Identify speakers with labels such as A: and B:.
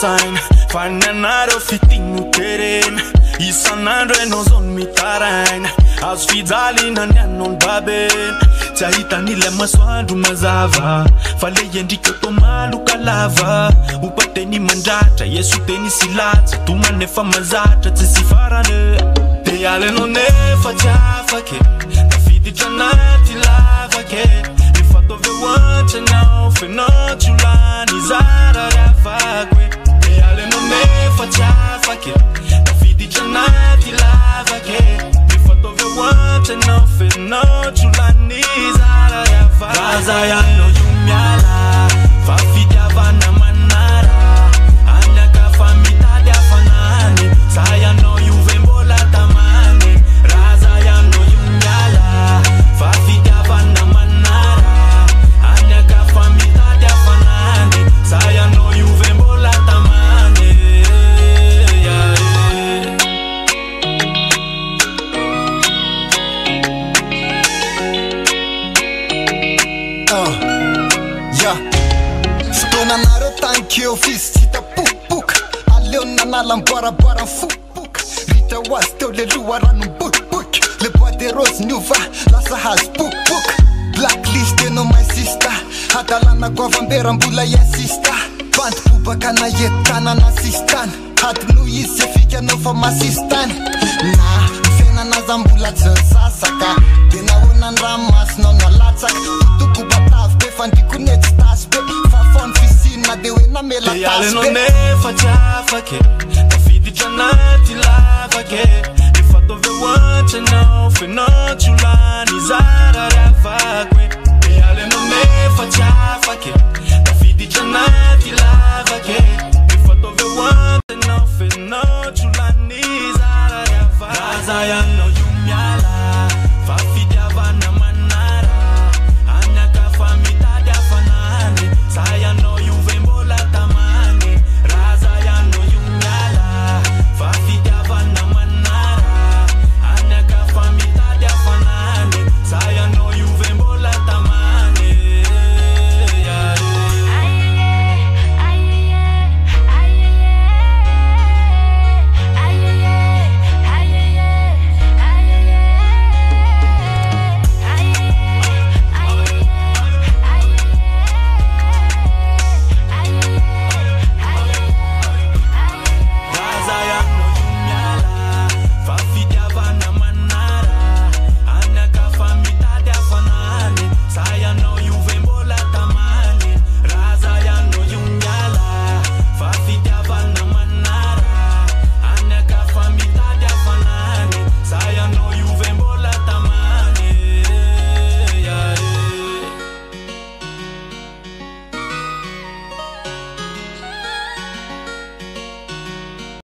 A: saina fananareo fitigno terena isan'andro enao zao no mitaraina azo fijalina ny anon babena tsy ahitan'ilay masoandro mazava fa le endrika tô maloka lava opateny mandratra yeso teny sy latsa tomanefa mazatra tsy sy farane de alenao nefa tsy afake tafiditra anaty lavake efa tovy oantranao fenao tsy olany zara riafakwe de alenao nefa tsy afake tafiditra anaty lavake efa tovy oantranao fenao tsy olany zara riafakwe raza yanao io miala fa fitiavana manara anyaka fa mitady afanany za yanao io ve mbola tamany raza yanao io miala fa fitiavana manara anyaka fa mitady afanany za yanao io ve mbola tamany
B: Stona naro tanki office sita puk aleo nanala mboarabora fuk rita was teo le loa rano buk le boîte de rose nuva lasa has puk blacklist no my sister hadalana govambera mbola yasista band bubaka na yetana na sistan had no izy fika no fa masistan na fena na zambula tsasaka de na wona ramas no na latsaka tuku batav be fandiko net stas be fa fon piscina de wena mela tas be
A: alenao nefa tsy afake tafiditra anaty lavake efa tovy oantranao fenao tsy olany za